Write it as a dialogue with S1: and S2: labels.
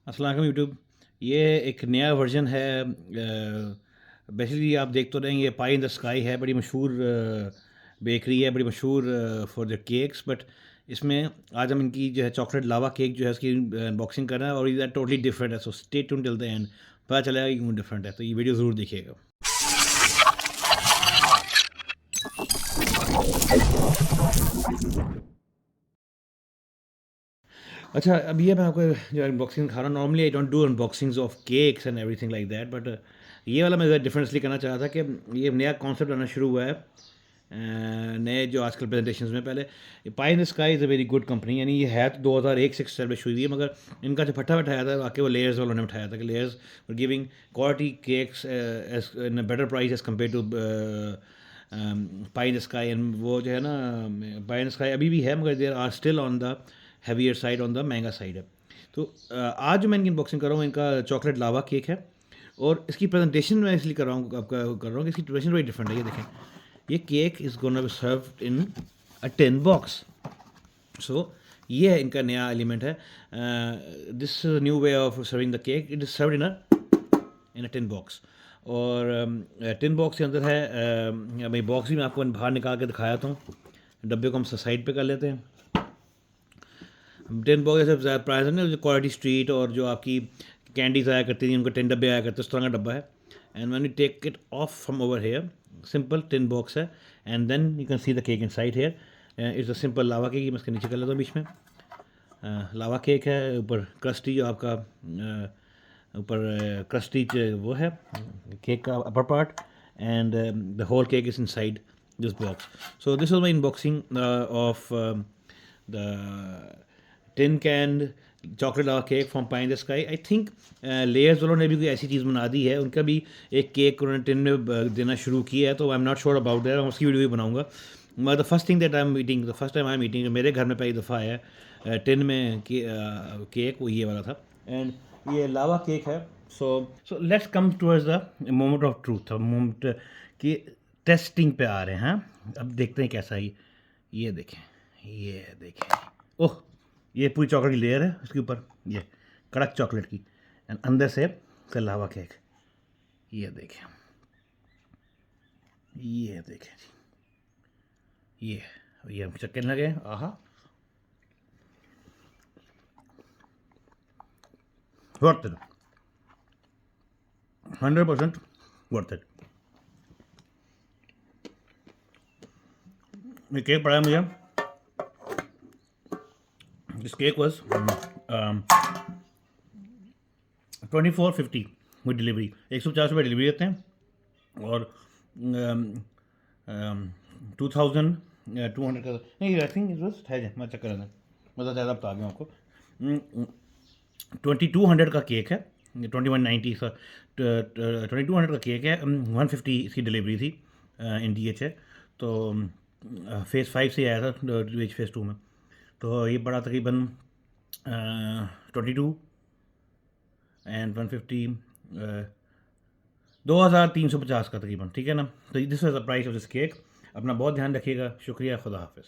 S1: अस्सलाम वालेकुम यूट्यूब। ये एक नया वर्ज़न है। बेसिकली आप देख तो रहेंगे, पाई इन द स्काई है, बड़ी मशहूर बेकरी है, बड़ी मशहूर फॉर द केक्स। बट इसमें आज हम इनकी जो है चॉकलेट लावा केक जो है उसकी अनबॉक्सिंग कर रहे हैं, और ये टोटली डिफरेंट है। So stay tune till the end, पता चलेगा कि क्यों डिफरेंट है। तो ये वीडियो ज़रूर देखिएगा। अच्छा, अब ये मैं आपको जो अनबॉक्सिंग दिखा रहा हूँ। Normally I don't do unboxings of cakes and everything like that, but ये वाला मैं ज़रा डिफरेंट इसलिए करना चाह रहा था कि ये नया कॉन्सेप्ट आना शुरू हुआ है। नए जो आजकल प्रेजेंटेशंस में, पहले pie in the sky is a very good company, यानी ये है तो 2001 से स्टैब्लिश हुई थी, मगर इनका जो फट्टा बैठाया था वाकई वो लेयर्स वालों ने उठाया था कि Layers were giving quality cakes as in a better price as compared to Pie in the Sky. And वो जो है ना, पाई इन द स्काई अभी भी है, मगर there are still on the heavier side, on the महंगा साइड है। तो आज जो मैं इनकी अनबॉक्सिंग कर रहा हूँ, इनका चॉकलेट लावा केक है। और इसकी प्रेजेंटेशन मैं इसलिए कर रहा हूँ, आपका कर रहा हूँ कि इसकी प्रेजेंटेशन बड़ी डिफरेंट है। ये देखें, ये cake is gonna be served in a tin box. So ये है इनका नया एलिमेंट है। This new way of serving the cake, it is served in a tin box. और टिन बॉक्स के अंदर है, भाई बॉक्स भी मैं आपको बाहर निकाल के दिखाया था। डब्बे को हम साइड पे कर लेते हैं। टिन बॉक्स जैसे ज़्यादा प्राइस है ना, जो क्वालिटी स्ट्रीट और जो आपकी कैंडीज आया करती थी, उनके 10 डब्बे आया करते, उस तरह का डब्बा है। And when you take it off from over here, simple tin box है। And then you can see the cake inside here. It's a simple lava cake. मैं इसके नीचे कर लेता हूँ बीच में। लावा केक है, ऊपर क्रस्टी जो आपका ऊपर क्रस्टी वो है केक का upper part. And the whole cake is inside this box. So this was my unboxing of the tin canned chocolate lava cake from Pie in the Sky. I think Layers वालों ने भी कोई ऐसी चीज़ बना दी है, उनका भी एक केक उन्होंने टिन में देना शुरू किया है। तो I am not sure about that, मैं उसकी वीडियो भी बनाऊंगा। मगर the first thing that I am eating, the first time I am eating, जो मेरे घर में पहली दफ़ा आया टिन में केक, वो ये वाला था। एंड ये लावा केक है। So let's come towards the moment of truth, moment कि टेस्टिंग पे आ रहे हैं। हाँ, अब देखते हैं कैसा है ये देखें, ये देखें। ओह, ये पूरी चॉकलेट की लेयर है उसके ऊपर, ये कड़क चॉकलेट की। एंड अंदर से लावा केक। ये देखें, ये देखें जी, ये हम चक्कर लगे। आहा, वर्थ इट, 100% वर्थ इट। ये केक पड़ा है मुझे, this cake was 2450 with delivery. 150 रुपये डिलीवरी देते हैं। और 2200 का नहीं, आई थिंक इट वॉज है, मैं चेक कर रहा था, मतलब ज़्यादा बता दूँ आपको। 2200 का केक है, 2190 का 2200 का केक है। 150 इसकी डिलीवरी थी इन DH है। तो फेज़ 5 से आया था फेज़ 2 में। तो ये पड़ा तकरीबन 22 एंड 150, 2350 का तकरीबन, ठीक है ना। तो this was the price of this cake. अपना बहुत ध्यान रखिएगा। शुक्रिया, खुदा हाफिज़।